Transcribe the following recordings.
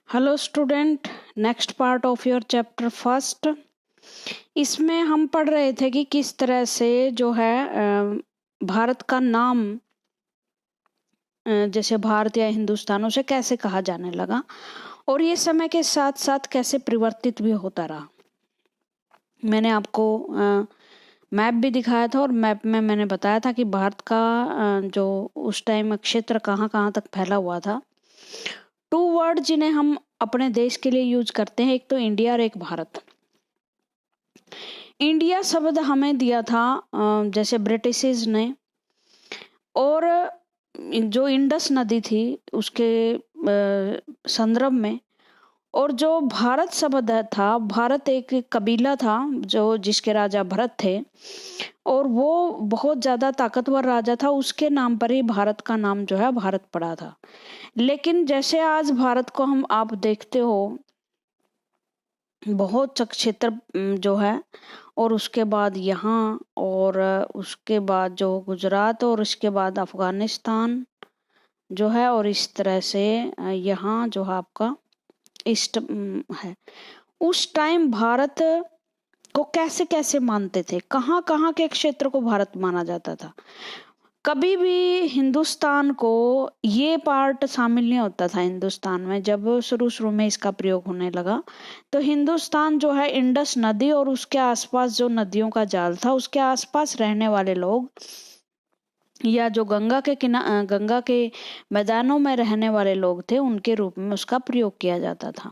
Hello student, next part of your chapter first. इसमें हम पढ़ रहे थे कि किस तरह से जो है भारत का नाम जैसे भारत या हिंदुस्तानों से कैसे कहा जाने लगा और ये समय के साथ साथ कैसे परिवर्तित भी होता रहा। मैंने आपको मैप भी दिखाया था और मैप में मैंने बताया था कि भारत का जो उस टाइम क्षेत्र कहाँ कहाँ तक फैला हुआ था। 2 वर्ड जिन्हें हम अपने देश के लिए यूज करते हैं, एक तो इंडिया और एक भारत। इंडिया शब्द हमें दिया था जैसे ब्रिटिशर्स ने, और जो इंडस नदी थी उसके संदर्भ में। और जो भारत शब्द था, भारत एक कबीला था जो जिसके राजा भरत थे और वो बहुत ज्यादा ताकतवर राजा था, उसके नाम पर ही भारत का नाम जो है भारत पड़ा था। लेकिन जैसे आज भारत को हम आप देखते हो, बहुत क्षेत्र जो है, और उसके बाद यहाँ, और उसके बाद जो गुजरात, और उसके बाद अफगानिस्तान जो है, और इस तरह से यहाँ जो है आपका ईस्ट है। उस टाइम भारत को कैसे कैसे मानते थे, कहाँ कहाँ के क्षेत्र को भारत माना जाता था। कभी भी हिंदुस्तान को ये पार्ट शामिल नहीं होता था हिंदुस्तान में। जब शुरू में इसका प्रयोग होने लगा तो हिंदुस्तान जो है इंडस नदी और उसके आसपास जो नदियों का जाल था उसके आसपास रहने वाले लोग, या जो गंगा के मैदानों में रहने वाले लोग थे, उनके रूप में उसका प्रयोग किया जाता था।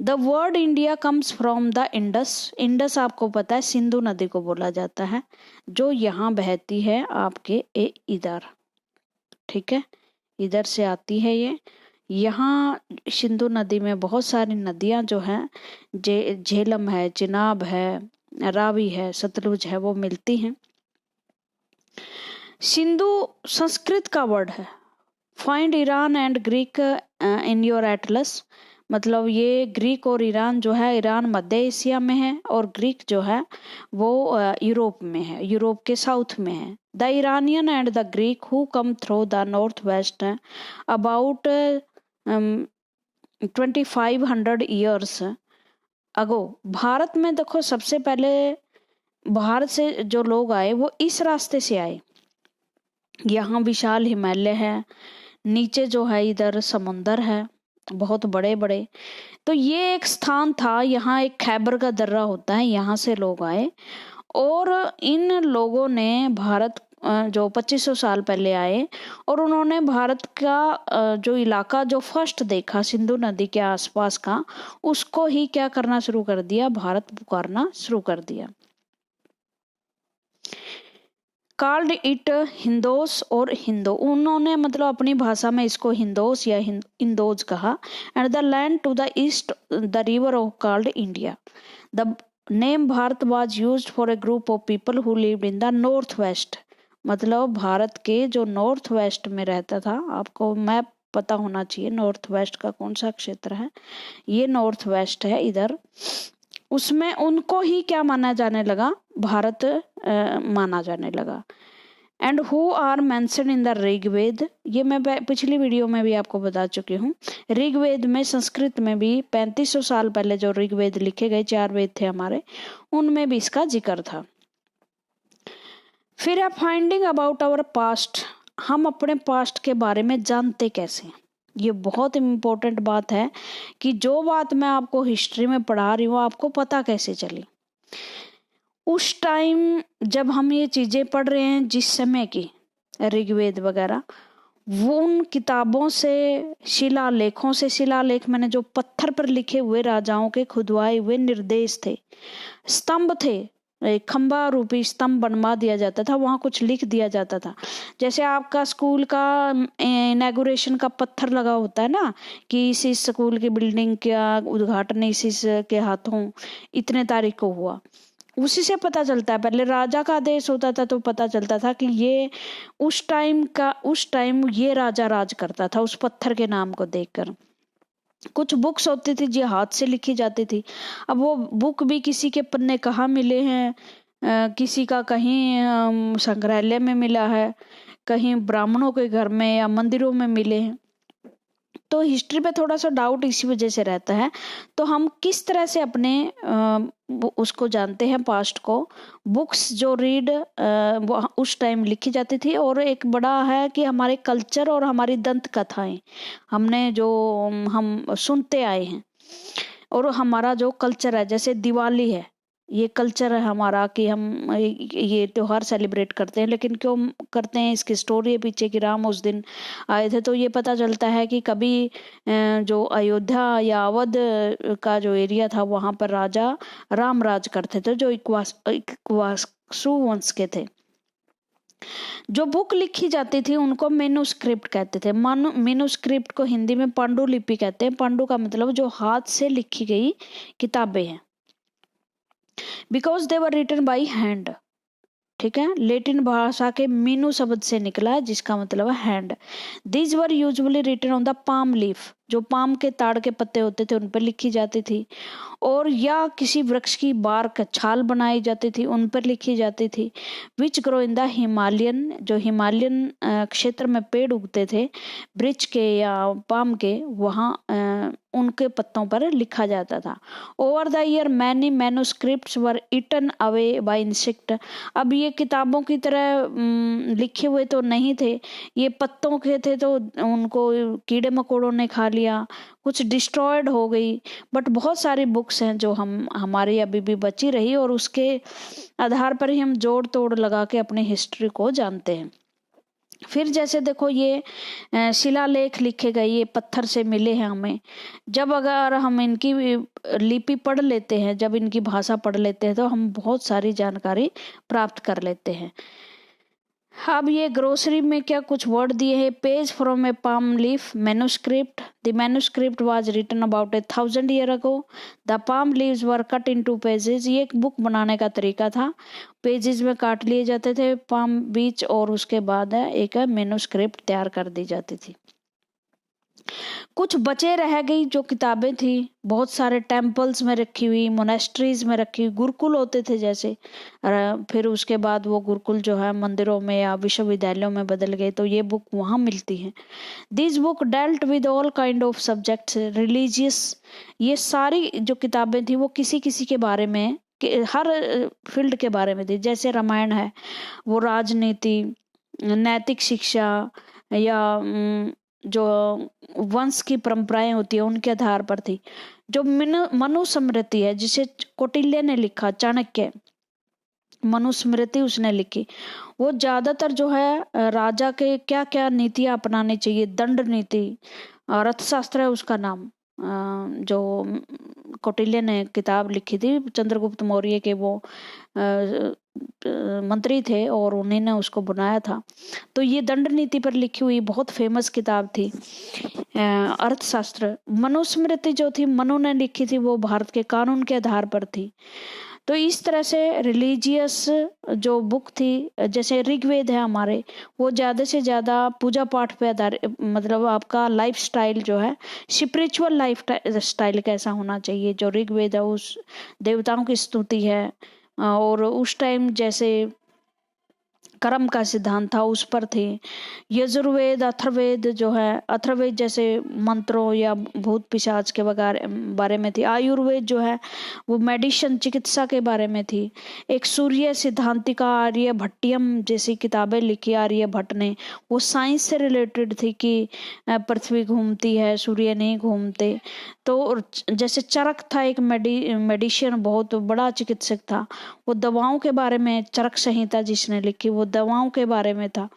The word India comes from the Indus. Indus आपको पता है सिंधु नदी को बोला जाता है, जो यहाँ बहती है आपके इधर, ठीक है, इधर से आती है ये। यहाँ सिंधु नदी में बहुत सारी नदियां जो हैं, झेलम है, चिनाब है, रावी है, सतलुज है, वो मिलती हैं। सिंधु संस्कृत का वर्ड है। Find Iran and Greek in your Atlas. मतलब ये ग्रीक और ईरान जो है, ईरान मध्य एशिया में है और ग्रीक जो है वो यूरोप में है, यूरोप के साउथ में है। The Iranian and the Greek who come through the north waste about 2500 years ago. Bharat में देखो, सबसे पहले भारत से जो लोग आए वो इस रास्ते से आए। यहाँ विशाल हिमालय है, नीचे जो है इधर समुंदर है बहुत बड़े बड़े। तो ये एक स्थान था, यहाँ एक खैबर का दर्रा होता है, यहाँ से लोग आए और इन लोगों ने भारत जो 2500 साल पहले आए और उन्होंने भारत का जो इलाका जो फर्स्ट देखा सिंधु नदी के आसपास का, उसको ही क्या करना शुरू कर दिया, भारत पुकारना शुरू कर दिया। कॉल्ड इट हिंदोस और हिंदो, उन्होंने मतलब अपनी भाषा में इसको हिंदोस या इंदोज कहा। And the land to the east the river of called India. The name Bharat was used for a group of people who lived in the north west. मतलब भारत के जो नॉर्थ वेस्ट में रहता था, आपको मैप पता होना चाहिए नॉर्थ वेस्ट का कौन सा क्षेत्र है, ये नॉर्थ वेस्ट है इधर, उसमें उनको ही क्या माना जाने लगा, भारत माना जाने लगा। And who are mention in the Rigveda. ये मैं पिछली वीडियो में भी आपको बता चुकी हूँ। ऋग्वेद में, संस्कृत में भी 3500 साल पहले जो ऋग्वेद लिखे गए, 4 वेद थे हमारे, उनमें भी इसका जिक्र था। फिर है फाइंडिंग अबाउट आवर पास्ट। हम अपने पास्ट के बारे में जानते कैसे। ये बहुत इम्पोर्टेंट बात है कि जो बात मैं आपको हिस्ट्री में पढ़ा रही हूँ आपको पता कैसे चली। उस टाइम जब हम ये चीजें पढ़ रहे हैं, जिस समय की ऋग्वेद वगैरह, वो उन किताबों से, शिलालेखों से, शिलालेख मैंने जो पत्थर पर लिखे हुए राजाओं के खुदवाए हुए निर्देश थे, स्तंभ थे, एक खंबा रूपी स्तंभ बनवा दिया जाता था, वहां कुछ लिख दिया जाता था। जैसे आपका स्कूल का इनॉग्रेशन का पत्थर लगा होता है ना, कि इस स्कूल की बिल्डिंग का उद्घाटन इस के हाथों इतने तारीख को हुआ, उसी से पता चलता है। पहले राजा का आदेश होता था तो पता चलता था कि ये उस टाइम ये राजा राज करता था, उस पत्थर के नाम को देखकर। कुछ बुक्स होती थी जो हाथ से लिखी जाती थी। अब वो बुक भी किसी के पन्ने कहाँ मिले हैं, किसी का कहीं संग्रहालय में मिला है, कहीं ब्राह्मणों के घर में या मंदिरों में मिले हैं। तो हिस्ट्री पे थोड़ा सा डाउट इसी वजह से रहता है। तो हम किस तरह से अपने उसको जानते हैं पास्ट को, बुक्स जो रीड उस टाइम लिखी जाती थी, और एक बड़ा है कि हमारे कल्चर और हमारी दंत कथाएं हमने जो हम सुनते आए हैं, और हमारा जो कल्चर है, जैसे दिवाली है, ये कल्चर है हमारा कि हम ये त्योहार सेलिब्रेट करते हैं। लेकिन क्यों करते हैं, इसकी स्टोरी है पीछे कि राम उस दिन आए थे। तो ये पता चलता है कि कभी जो अयोध्या या अवध का जो एरिया था, वहाँ पर राजा राम राज करते थे, जो इक्वासु वंश के थे। जो बुक लिखी जाती थी उनको मेनूस्क्रिप्ट कहते थे। मेनूस्क्रिप्ट को हिंदी में पांडुलिपि कहते हैं। पांडु का मतलब जो हाथ से लिखी गई किताबें हैं। Because they were written by hand, ठीक है, लेटिन भाषा के मीनू शब्द से निकला है, जिसका मतलब है hand. These were usually written on the palm leaf, जो पाम के ताड़ के पत्ते होते थे उन पर लिखी जाती थी, और या किसी वृक्ष की बार्क छाल बनाई जाती थी, उन पर लिखी जाती थी। Which grow in the Himalayan, जो हिमालयन क्षेत्र में पेड़ उगते थे वृक्ष के या पाम के, वहाँ उनके पत्तों पर लिखा जाता था। Over the year many manuscripts were eaten away by insect. अब ये किताबों की तरह लिखे हुए तो नहीं थे, ये पत्तों के थे, तो उनको कीड़े मकोड़ों ने खा लिया, कुछ डिस्ट्रॉयड हो गई। बट बहुत सारी बुक्स हैं जो हमारी अभी भी बची रही, और उसके आधार पर ही हम जोड़ तोड़ लगा के अपनी हिस्ट्री को जानते हैं। फिर जैसे देखो, ये शिलालेख लिखे गए, ये पत्थर से मिले हैं हमें। जब अगर हम इनकी लिपि पढ़ लेते हैं, जब इनकी भाषा पढ़ लेते हैं, तो हम बहुत सारी जानकारी प्राप्त कर लेते हैं। अब ये ग्रोसरी में क्या कुछ वर्ड दिए हैं, page from a palm leaf manuscript, the manuscript was written about 1000 year ago, the palm leaves were cut into pages. ये एक बुक बनाने का तरीका था, पेजेस में काट लिए जाते थे पाम बीच, और उसके बाद एक मैन्युस्क्रिप्ट तैयार कर दी जाती थी। कुछ बचे रह गई जो किताबें थी, बहुत सारे टेम्पल्स में रखी हुई, मोनेस्ट्रीज में रखी हुई, गुरुकुल होते थे जैसे, फिर उसके बाद वो गुरुकुल जो है मंदिरों में या विश्वविद्यालयों में बदल गए, तो ये बुक वहाँ मिलती है। This book dealt with all kind of subjects religious. ये सारी जो किताबें थी वो किसी किसी के बारे में, हर फील्ड के बारे में थी। जैसे रामायण है, वो राजनीति, नैतिक शिक्षा, या जो वंश की परंपराएं होती है उनके आधार पर थी। जो मनुस्मृति है, जिसे कौटिल्य ने लिखा, चाणक्य मनुस्मृति उसने लिखी, वो ज्यादातर जो है राजा के क्या क्या नीतियां अपनानी चाहिए, दंड नीति, अर्थशास्त्र है उसका नाम, जो कौटिल्य ने किताब लिखी थी, चंद्रगुप्त मौर्य के वो मंत्री थे और उन्हीं ने उसको बनाया था। तो ये दंड नीति पर लिखी हुई बहुत फेमस किताब थी। अर्थशास्त्र, मनुस्मृति जो थी मनु ने लिखी थी, वो भारत के कानून के आधार पर थी। तो इस तरह से रिलीजियस जो बुक थी, जैसे ऋग्वेद है हमारे, वो ज़्यादा से ज़्यादा पूजा पाठ पे आधारित, मतलब आपका लाइफ स्टाइल जो है, स्पिरिचुअल लाइफ स्टाइल कैसा होना चाहिए, जो ऋग्वेद है उस देवताओं की स्तुति है, और उस टाइम जैसे कर्म का सिद्धांत था उस पर थे। यजुर्वेद, अथर्ववेद जो है, अथर्ववेद जैसे मंत्रों या भूत पिशाच के बारे में थी। आयुर्वेद जो है वो मेडिसिन, चिकित्सा के बारे में थी। एक सूर्य सिद्धांतिका आर्यभट्टियम जैसी किताबें लिखी आर्यभट्ट ने, वो साइंस से रिलेटेड थी कि पृथ्वी घूमती है, सूर्य नहीं घूमते। तो जैसे चरक था एक मेडिशियन, बहुत बड़ा चिकित्सक था, वो दवाओं के बारे में, चरक संहिता जिसने लिखी वो दवाओं के बारे में था।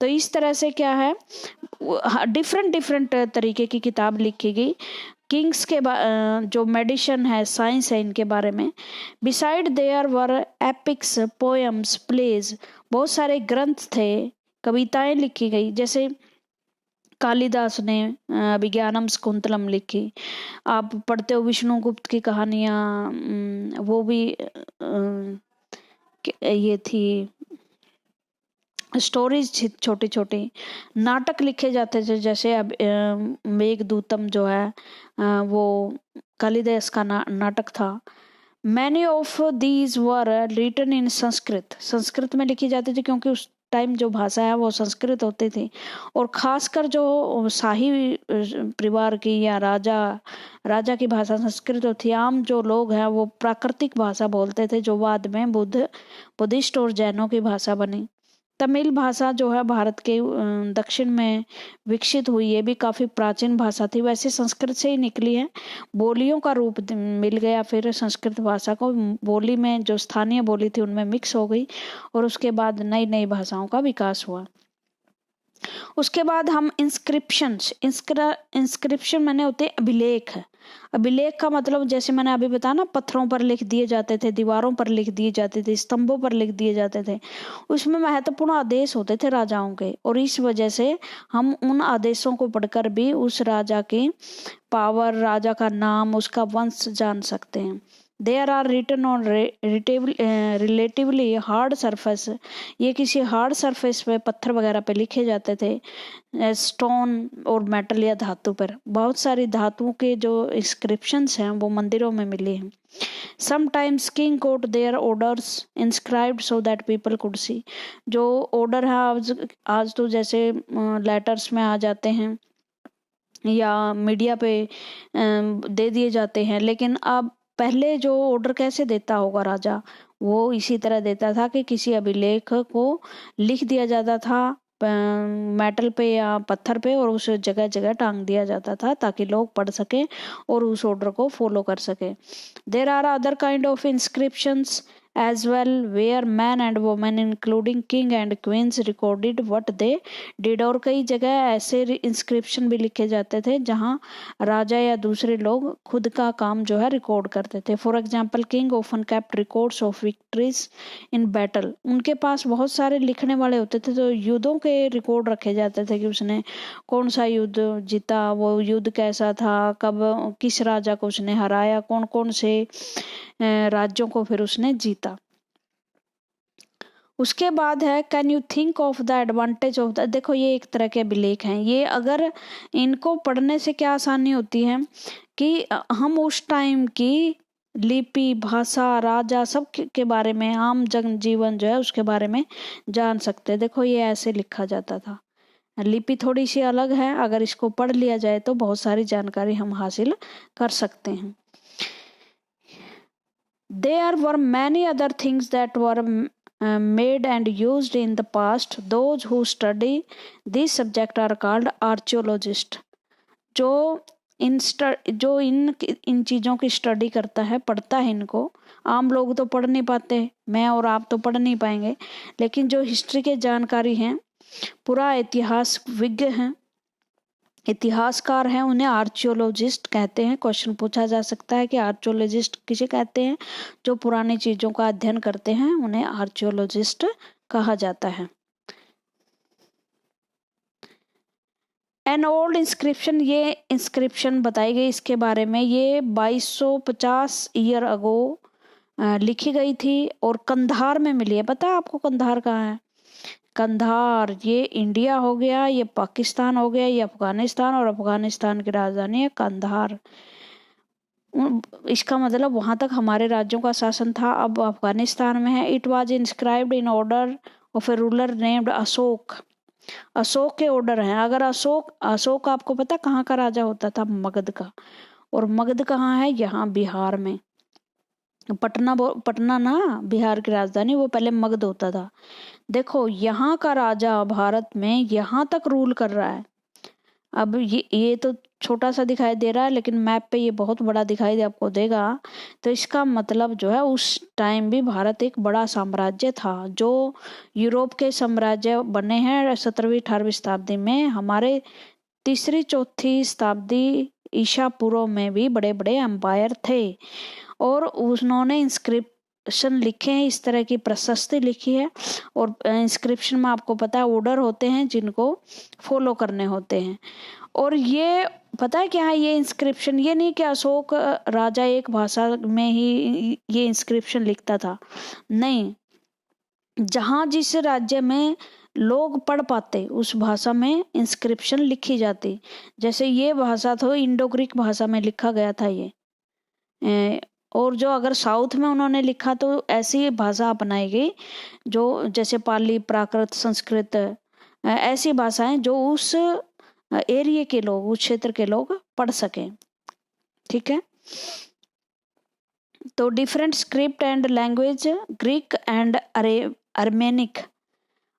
तो इस तरह से क्या है, डिफरेंट तरीके की किताब लिखी गई किंग्स के जो मेडिसिन है, साइंस है, इनके बारे में। Beside there were epics, poems, plays, बहुत सारे ग्रंथ थे, कविताएं लिखी गई। जैसे कालिदास ने अभिज्ञानम शाकुंतलम लिखी, आप पढ़ते हो विष्णुगुप्त की कहानियां, वो भी ये थी स्टोरीज छोटी छोटी। नाटक लिखे जाते थे, जैसे अब मेघदूतम जो है वो कालिदास का नाटक था। Many of these were written in Sanskrit, Sanskrit में लिखी जाती थी क्योंकि उस टाइम जो भाषा है वो संस्कृत होती थी, और खासकर जो शाही परिवार की या राजा की भाषा संस्कृत होती। आम जो लोग हैं वो प्राकृतिक भाषा बोलते थे, जो बाद में बुद्धिस्ट और जैनों की भाषा बनी। तमिल भाषा जो है भारत के दक्षिण में विकसित हुई, ये भी काफ़ी प्राचीन भाषा थी, वैसे संस्कृत से ही निकली है। बोलियों का रूप मिल गया, फिर संस्कृत भाषा को बोली में जो स्थानीय बोली थी उनमें मिक्स हो गई, और उसके बाद नई नई भाषाओं का विकास हुआ। उसके बाद हम इंस्क्रिप्शन माने होते हैं अभिलेख। अभिलेख का मतलब जैसे मैंने अभी बताया ना, पत्थरों पर लिख दिए जाते थे, दीवारों पर लिख दिए जाते थे, स्तंभों पर लिख दिए जाते थे। उसमें महत्वपूर्ण आदेश होते थे राजाओं के, और इस वजह से हम उन आदेशों को पढ़कर भी उस राजा की पावर, राजा का नाम, उसका वंश जान सकते हैं। There are written on relatively hard surface, ये किसी हार्ड सरफेस पे, पत्थर वगैरह पे लिखे जाते थे, स्टोन और मेटल या धातु पर। बहुत सारी धातुओं के जो इंस्क्रिप्शंस हैं वो मंदिरों में मिले हैं। Sometimes king got their orders inscribed so that people could see, जो ऑर्डर है आज तो जैसे लेटर्स में आ जाते हैं या मीडिया पे दे दिए जाते हैं, लेकिन अब पहले जो ऑर्डर कैसे देता होगा राजा, वो इसी तरह देता था कि किसी अभिलेख को लिख दिया जाता था मेटल पे या पत्थर पे, और उस जगह जगह टांग दिया जाता था ताकि लोग पढ़ सके और उस ऑर्डर को फॉलो कर सके। There are other kind of inscriptions as well where men and women including king and queens recorded what they did, और कई जगह ऐसे इंस्क्रिप्शन भी लिखे जाते थे जहां राजा या दूसरे लोग खुद का काम जो है रिकॉर्ड करते थे। For example king often kept records of victories in battle, उनके पास बहुत सारे लिखने वाले होते थे, तो युद्धों के रिकॉर्ड रखे जाते थे कि उसने कौन सा युद्ध जीता, वो युद्ध कैसा था, कब किस राजा को उसने हराया, कौन कौन से राज्यों को फिर उसने जीता। उसके बाद है can you think of the advantage of the, देखो ये एक तरह के अभिलेख हैं। ये अगर इनको पढ़ने से क्या आसानी होती है कि हम उस टाइम की लिपि, भाषा, राजा सब के बारे में, आम जन जीवन जो है उसके बारे में जान सकते हैं। देखो ये ऐसे लिखा जाता था। लिपि थोड़ी सी अलग है, अगर इसको पढ़ लिया जाए तो बहुत सारी जानकारी हम हासिल कर सकते हैं। There were many other things that were made and used in the past. Those who study this subject are called archaeologists. जो इन चीज़ों की स्टडी करता है, पढ़ता है इनको, आम लोग तो पढ़ नहीं पाते, मैं और आप तो पढ़ नहीं पाएंगे, लेकिन जो हिस्ट्री के जानकारी हैं, पूरा इतिहास विज्ञ हैं, इतिहासकार हैं, उन्हें आर्कियोलॉजिस्ट कहते हैं। क्वेश्चन पूछा जा सकता है कि आर्कियोलॉजिस्ट किसे कहते हैं? जो पुरानी चीजों का अध्ययन करते हैं उन्हें आर्कियोलॉजिस्ट कहा जाता है। एन ओल्ड इंस्क्रिप्शन, ये इंस्क्रिप्शन बताई गई इसके बारे में, ये 2250 ईयर अगो लिखी गई थी और कंधार में मिली है। पता है आपको कंधार कहाँ है? कंधार ये इंडिया हो गया, ये पाकिस्तान हो गया, ये अफगानिस्तान, और अफगानिस्तान की राजधानी है कंधार। इसका मतलब वहां तक हमारे राज्यों का शासन था, अब अफगानिस्तान में है। It was inscribed in order of A ruler named Ashok. Ashok के ऑर्डर हैं। अगर अशोक आपको पता कहाँ का राजा होता था? मगध का। और मगध कहाँ है? यहाँ बिहार में। पटना ना बिहार की राजधानी, वो पहले मगध होता था। देखो यहाँ का राजा भारत में यहाँ तक रूल कर रहा है। अब ये तो छोटा सा दिखाई दे रहा है, लेकिन मैप पे ये बहुत बड़ा दिखाई दे आपको देगा। तो इसका मतलब जो है उस टाइम भी भारत एक बड़ा साम्राज्य था। जो यूरोप के साम्राज्य बने हैं 17वीं 18वीं शताब्दी में, हमारे 3री 4थी शताब्दी ईसा पूर्व में भी बड़े बड़े एम्पायर थे, और उन्होंने इंस्क्रिप्शन लिखे हैं, इस तरह की प्रशस्ति लिखी है। और इंस्क्रिप्शन में आपको पता है ऑर्डर होते हैं जिनको फॉलो करने होते हैं। और ये पता है क्या है ये इंस्क्रिप्शन? ये नहीं कि अशोक राजा एक भाषा में ही ये इंस्क्रिप्शन लिखता था, नहीं, जहां जिस राज्य में लोग पढ़ पाते उस भाषा में इंस्क्रिप्शन लिखी जाती। जैसे ये भाषा तो इंडो ग्रीक भाषा में लिखा गया था ये, और जो अगर साउथ में उन्होंने लिखा तो ऐसी भाषा अपनाई गई जो जैसे पाली, प्राकृत, संस्कृत, ऐसी भाषाएं जो उस एरिया के लोग, उस क्षेत्र के लोग पढ़ सकें। ठीक है, तो different script and language, Greek and Armenic.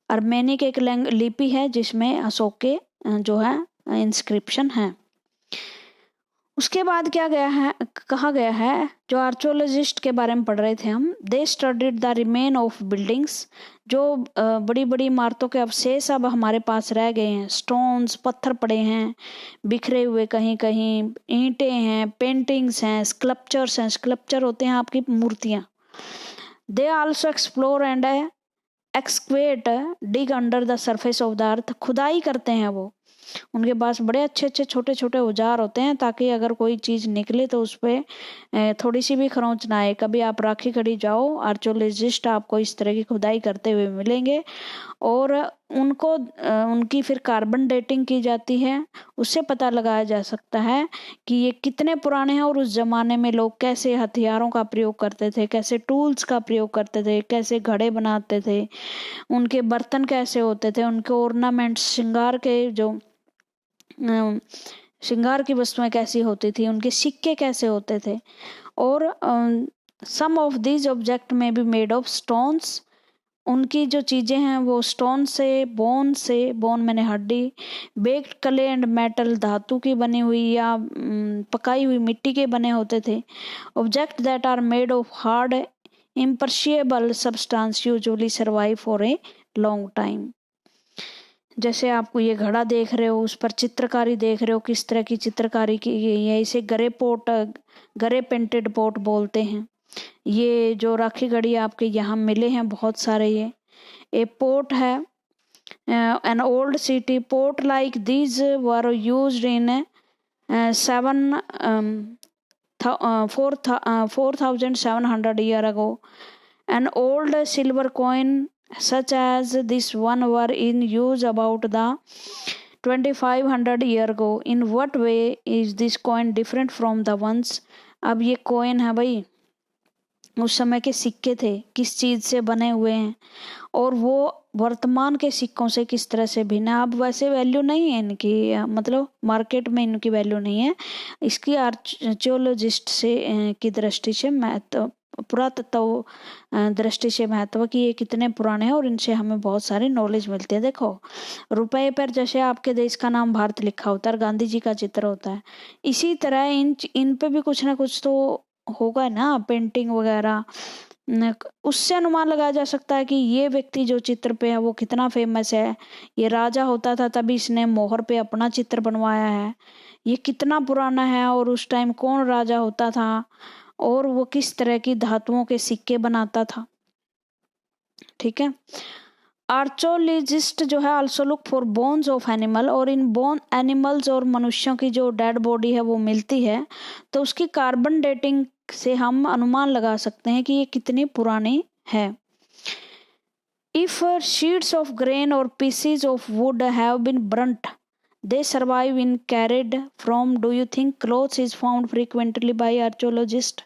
Armenic एक लिपि है जिसमें अशोक के जो है इंस्क्रिप्शन है। उसके बाद क्या गया है, कहा गया है, जो आर्कियोलॉजिस्ट के बारे में पढ़ रहे थे हम, दे studied the remain of buildings, जो बड़ी बड़ी इमारतों के अवशेष अब हमारे पास रह गए हैं, स्टोन्स, पत्थर पड़े हैं बिखरे हुए, कहीं कहीं ईंटें हैं, पेंटिंग्स हैं, स्कल्पचर्स हैं, स्कल्पचर होते हैं आपकी मूर्तियाँ। They also explore and excavate, dig under the surface of the earth, खुदाई करते हैं वो। उनके पास बड़े अच्छे अच्छे छोटे छोटे औजार होते हैं ताकि अगर कोई चीज़ निकले तो उस पर थोड़ी सी भी खरोंच ना आए। कभी आप राखी खड़ी जाओ, आर्कियोलॉजिस्ट आपको इस तरह की खुदाई करते हुए मिलेंगे और उनको उनकी फिर कार्बन डेटिंग की जाती है। उससे पता लगाया जा सकता है कि ये कितने पुराने हैं और उस ज़माने में लोग कैसे हथियारों का प्रयोग करते थे, कैसे टूल्स का प्रयोग करते थे, कैसे घड़े बनाते थे, उनके बर्तन कैसे होते थे, उनके ऑर्नामेंट्स, श्रृंगार के जो श्रृंगार की वस्तुएं कैसी होती थी, उनके सिक्के कैसे होते थे। और सम ऑफ दीज ऑब्जेक्ट में बी मेड ऑफ स्टोन्स, उनकी जो चीज़ें हैं वो स्टोन से, बोन मैंने हड्डी, बेक्ड क्ले एंड मेटल, धातु की बनी हुई या पकाई हुई मिट्टी के बने होते थे। Object that are made of hard imperishable substance usually survive for a long time. जैसे आपको ये घड़ा देख रहे हो, उस पर चित्रकारी देख रहे हो, किस तरह की चित्रकारी की गई है, इसे गरे पोट, गरे पेंटेड पोट बोलते हैं। ये जो राखी घड़ी आपके यहाँ मिले हैं बहुत सारे, ये पोट है। An old city pot like these were used in 4,700 year ago. An old silver coin such as this one were in use about the 2,500 year ago. In what way is this coin different from the ones? अब ये coin है भाई, उस समय के सिक्के थे, किस चीज़ से बने हुए हैं और वो वर्तमान के सिक्कों से किस तरह से भिन्न है। अब वैसे वैल्यू नहीं है इनकी, मतलब मार्केट में इनकी वैल्यू नहीं है। इसकी आर्कियोलॉजिस्ट से की दृष्टि से महत्व, पुरातत्व दृष्टि से महत्व कि ये कितने पुराने हैं और इनसे हमें बहुत सारी नॉलेज मिलती है। देखो रुपए पर जैसे आपके देश का नाम भारत लिखा होता है, गांधी जी का चित्र होता है, इसी तरह इन पे भी कुछ ना कुछ तो होगा ना, पेंटिंग वगैरह। उससे अनुमान लगाया जा सकता है कि ये व्यक्ति जो चित्र पे है वो कितना फेमस है। ये राजा होता था तभी इसने मोहर पे अपना चित्र बनवाया है। ये कितना पुराना है और उस टाइम कौन राजा होता था और वो किस तरह की धातुओं के सिक्के बनाता था। ठीक है, आर्कियोलॉजिस्ट जो है also look for bones of animal, और इन बोन एनिमल्स और मनुष्यों की जो डेड बॉडी है वो मिलती है तो उसकी कार्बन डेटिंग से हम अनुमान लगा सकते हैं कि ये कितनी पुरानी है। If sheets of grain or pieces of wood have been burnt they survive in carried from, do you think clothes is found frequently by archaeologist.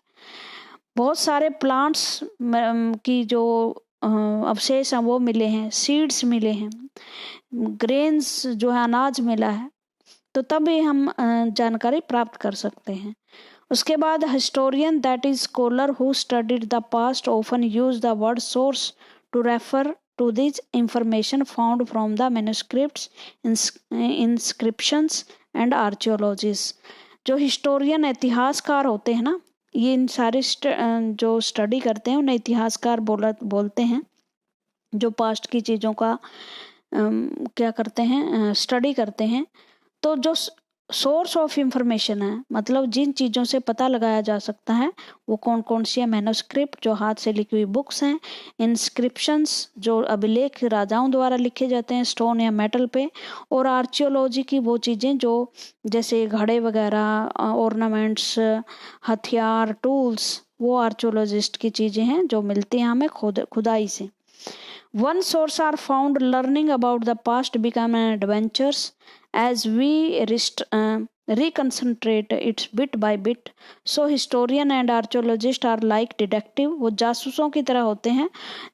बहुत सारे प्लांट्स की जो अवशेष हैं वो मिले हैं, सीड्स मिले हैं, ग्रेन्स जो है अनाज मिला है, तो तभी हम जानकारी प्राप्त कर सकते हैं। उसके बाद historian that is scholar who studied the past often use the word source to refer to this information found from the manuscripts, inscriptions and archaeologies. जो हिस्टोरियन इतिहासकार होते हैं ना, ये इन सारे जो स्टडी करते हैं उन्हें इतिहासकार बोलते हैं, जो पास्ट की चीज़ों का क्या करते हैं, स्टडी करते हैं। तो जो सोर्स ऑफ इंफॉर्मेशन है, मतलब जिन चीज़ों से पता लगाया जा सकता है वो कौन कौन सी है, मैन्युस्क्रिप्ट जो हाथ से लिखी हुई बुक्स हैं, इंस्क्रिप्शंस जो अभिलेख राजाओं द्वारा लिखे जाते हैं स्टोन या मेटल पे, और आर्कियोलॉजी की वो चीज़ें जो जैसे घड़े वगैरह, ऑर्नामेंट्स, हथियार, टूल्स, वो आर्कियोलॉजिस्ट की चीज़ें हैं जो मिलती हैं हमें खुदाई से। One source are found learning about the past become an adventures as we reconcentrate it bit by bit. So historian and archaeologist are like detective. वो जासूसों की तरह होते हैं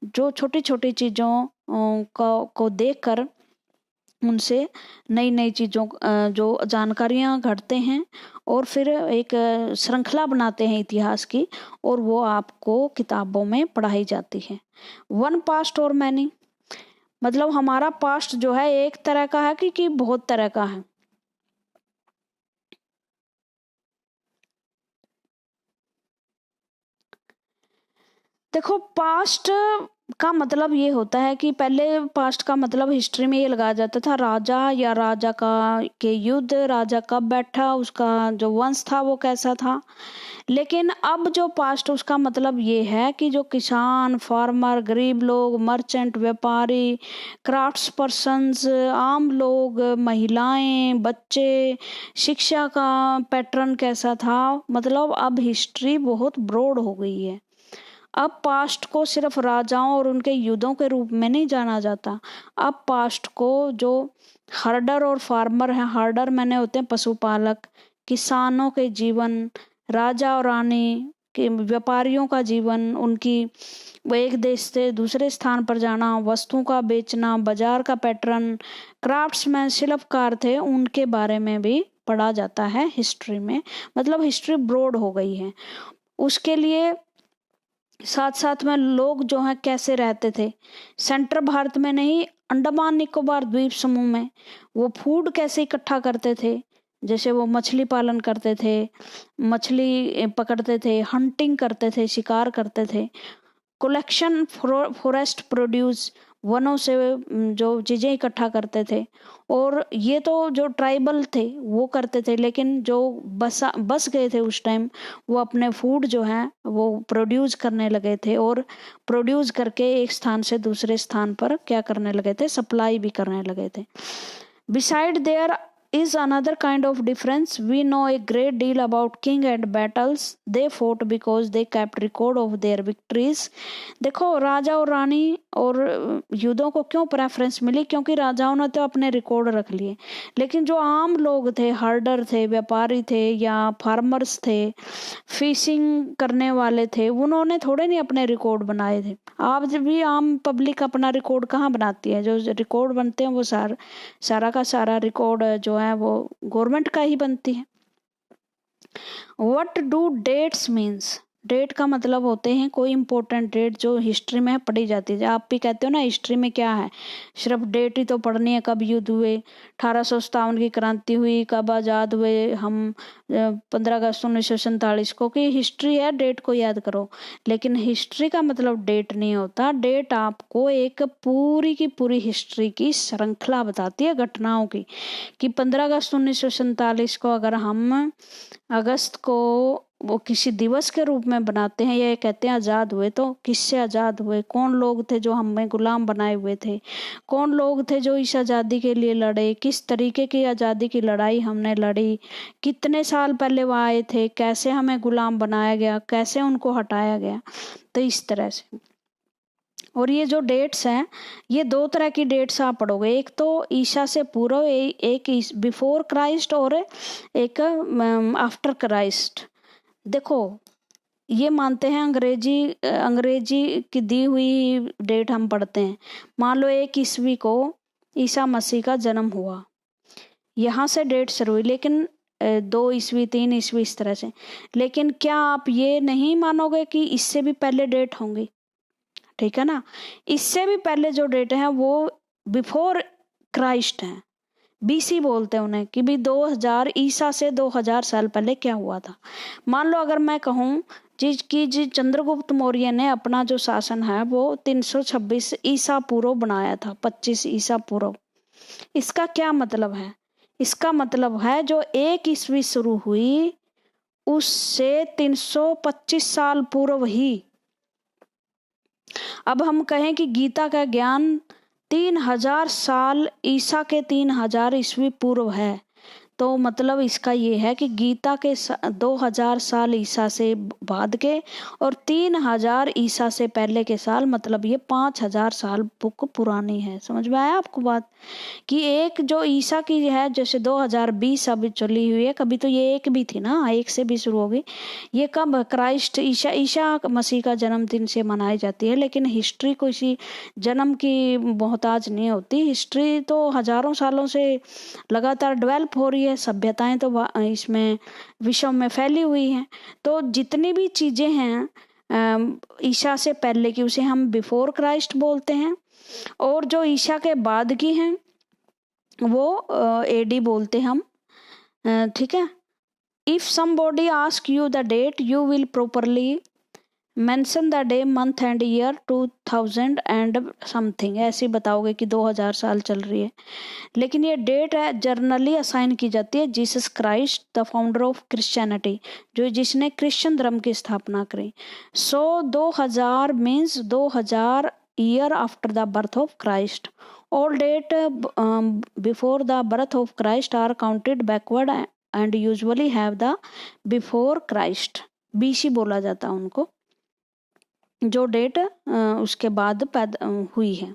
जो छोटी छोटी चीज़ों को देखकर उनसे नई नई चीज़ों जो जानकारियाँ घटते हैं और फिर एक श्रृंखला बनाते हैं इतिहास की, और वो आपको किताबों में पढ़ाई जाती है। वन पास्ट और मैनी, मतलब हमारा पास्ट जो है एक तरह का है कि बहुत तरह का है। देखो, पास्ट का मतलब ये होता है कि पहले पास्ट का मतलब हिस्ट्री में ये लगाया जाता था राजा या राजा का के युद्ध, राजा कब बैठा, उसका जो वंश था वो कैसा था। लेकिन अब जो पास्ट उसका मतलब ये है कि जो किसान, फार्मर, गरीब लोग, मर्चेंट, व्यापारी, क्राफ्ट्स पर्सन्स, आम लोग, महिलाएं, बच्चे, शिक्षा का पैटर्न कैसा था। मतलब अब हिस्ट्री बहुत ब्रॉड हो गई है। अब पास्ट को सिर्फ राजाओं और उनके युद्धों के रूप में नहीं जाना जाता। अब पास्ट को जो हर्डर और फार्मर हैं, हर्डर मैंने होते हैं पशुपालक, किसानों के जीवन, राजा और रानी के, व्यापारियों का जीवन, उनकी वो एक देश से दूसरे स्थान पर जाना, वस्तुओं का बेचना, बाजार का पैटर्न, क्राफ्ट्समैन, शिल्पकार थे, उनके बारे में भी पढ़ा जाता है हिस्ट्री में। मतलब हिस्ट्री ब्रॉड हो गई है। उसके लिए साथ साथ में लोग जो हैं कैसे रहते थे, सेंट्रल भारत में नहीं, अंडमान निकोबार द्वीप समूह में वो फूड कैसे इकट्ठा करते थे। जैसे वो मछली पालन करते थे, मछली पकड़ते थे, हंटिंग करते थे, शिकार करते थे, कलेक्शन, फॉरेस्ट प्रोड्यूस, वनों से जो चीजें इकट्ठा करते थे। और ये तो जो ट्राइबल थे वो करते थे, लेकिन जो बस गए थे उस टाइम, वो अपने फूड जो है वो प्रोड्यूस करने लगे थे, और प्रोड्यूस करके एक स्थान से दूसरे स्थान पर क्या करने लगे थे, सप्लाई भी करने लगे थे। Beside there is another kind of difference. We know a great deal about king and battles they fought because they kept record of their victories. देखो, राजा और रानी और युद्धों को क्यों प्रेफरेंस मिली, क्योंकि राजाओं ने तो अपने रिकॉर्ड रख लिए, लेकिन जो आम लोग थे, हर्डर थे, व्यापारी थे या फार्मर्स थे, फिशिंग करने वाले थे, उन्होंने थोड़े नहीं अपने रिकॉर्ड बनाए थे। आज भी आम पब्लिक अपना रिकॉर्ड कहाँ बनाती है, जो रिकॉर्ड बनते हैं वो सारा का सारा रिकॉर्ड जो है वो गवर्नमेंट का ही बनती है। What do dates means, date का मतलब होते हैं कोई इंपॉर्टेंट डेट जो हिस्ट्री में पढ़ी जाती है। आप भी कहते हो ना हिस्ट्री में क्या है, सिर्फ डेट ही तो पढ़नी है, कब युद्ध हुए, 1857 की क्रांति हुई, कब आज़ाद हुए हम, 15 अगस्त 1947 को, कि हिस्ट्री है, डेट को याद करो। लेकिन हिस्ट्री का मतलब डेट नहीं होता। डेट आपको एक पूरी की पूरी हिस्ट्री की श्रृंखला बताती है घटनाओं की, कि 15 अगस्त 1947 को अगर हम अगस्त को वो किसी दिवस के रूप में बनाते हैं, या कहते हैं आज़ाद हुए, तो किससे आज़ाद हुए, कौन लोग थे जो हमें गुलाम बनाए हुए थे, कौन लोग थे जो इस आज़ादी के लिए लड़े, किस तरीके की आज़ादी की लड़ाई हमने लड़ी, कितने साल पहले वो आए थे, कैसे हमें गुलाम बनाया गया, कैसे उनको हटाया गया। तो इस तरह से। और ये जो डेट्स हैं, ये दो तरह की डेट्स आप पढ़ोगे, एक तो ईसा से पूर्व, एक बिफोर क्राइस्ट, और एक आफ्टर क्राइस्ट। देखो, ये मानते हैं अंग्रेजी की दी हुई डेट हम पढ़ते हैं। मान लो 1 ईस्वी को ईसा मसीह का जन्म हुआ, यहाँ से डेट शुरू हुई, लेकिन 2 ईस्वी, 3 ईस्वी, इस तरह से। लेकिन क्या आप ये नहीं मानोगे कि इससे भी पहले डेट होंगी, ठीक है ना। इससे भी पहले जो डेट है वो बिफोर क्राइस्ट है, बीसी बोलते हैं उन्हें, कि भी 2000 ईसा से 2000 साल पहले क्या हुआ था। मान लो अगर मैं कहूँ जी चंद्रगुप्त मौर्य ने अपना जो शासन है वो 326 ईसा पूर्व बनाया था, 25 ईसा पूर्व। इसका क्या मतलब है, इसका मतलब है जो 1 ईस्वी शुरू हुई उससे 325 साल पूर्व ही। अब हम कहें कि गीता का ज्ञान 3000 साल ईसा के 3000 ईस्वी पूर्व है, तो मतलब इसका ये है कि गीता के 2000 साल ईसा से बाद के और 3000 ईसा से पहले के साल, मतलब ये 5000 साल बुक पुरानी है। समझ में आया आपको बात? कि एक जो ईसा की है, जैसे 2020 अभी चली हुई है, कभी तो ये एक भी थी ना, एक से भी शुरू होगी। ये कब क्राइस्ट ईसा मसीह का जन्मदिन से मनाई जाती है, लेकिन हिस्ट्री को इसी जन्म की मोहताज नहीं होती। हिस्ट्री तो हजारों सालों से लगातार डेवलप हो रही है, सभ्यताएं तो इसमें विश्व में फैली हुई हैं। तो जितनी भी चीजें हैं ईसा से पहले की, उसे हम बिफोर क्राइस्ट बोलते हैं, और जो ईसा के बाद की हैं वो एडी बोलते हम। ठीक है। If somebody ask you the date, you will properly mention the day, month and year 2000 and something, ऐसे बताओगे कि 2000 साल चल रही है। लेकिन ये डेट है जर्नली असाइन की जाती है Jesus Christ the founder of Christianity, जो जिसने क्रिश्चियन धर्म की स्थापना करी। So 2000 means 2000 year after the birth of Christ. All date before the birth of Christ are counted backward and usually have the before Christ, BC बोला जाता है उनको, जो डेट उसके बाद पैदा हुई है।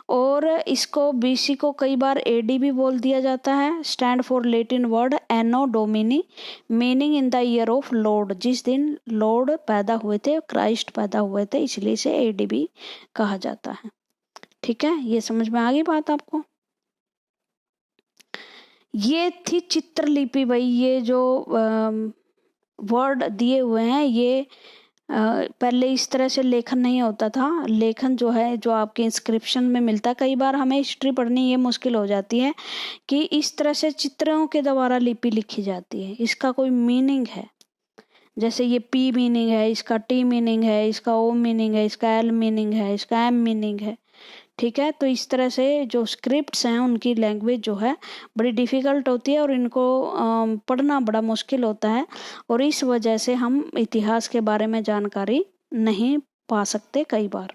और इसको बीसी को कई बार एडी भी बोल दिया जाता है। Stand for Latin word anno domini, meaning in the year of lord, जिस दिन लॉर्ड पैदा हुए थे, क्राइस्ट पैदा हुए थे, इसलिए इसे एडी भी कहा जाता है। ठीक है, ये समझ में आ गई बात आपको? ये थी चित्रलिपि भाई। ये जो वर्ड दिए हुए हैं, ये पहले इस तरह से लेखन नहीं होता था। लेखन जो है, जो आपके इंस्क्रिप्शन में मिलता है, कई बार हमें हिस्ट्री पढ़नी ये मुश्किल हो जाती है कि इस तरह से चित्रों के द्वारा लिपि लिखी जाती है, इसका कोई मीनिंग है। जैसे ये पी मीनिंग है, इसका टी मीनिंग है, इसका ओ मीनिंग है, इसका एल मीनिंग है, इसका एम मीनिंग है। ठीक है, तो इस तरह से जो स्क्रिप्ट्स हैं उनकी लैंग्वेज जो है बड़ी डिफ़िकल्ट होती है और इनको पढ़ना बड़ा मुश्किल होता है, और इस वजह से हम इतिहास के बारे में जानकारी नहीं पा सकते कई बार।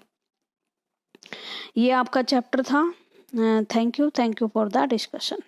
ये आपका चैप्टर था। Thank you for the discussion.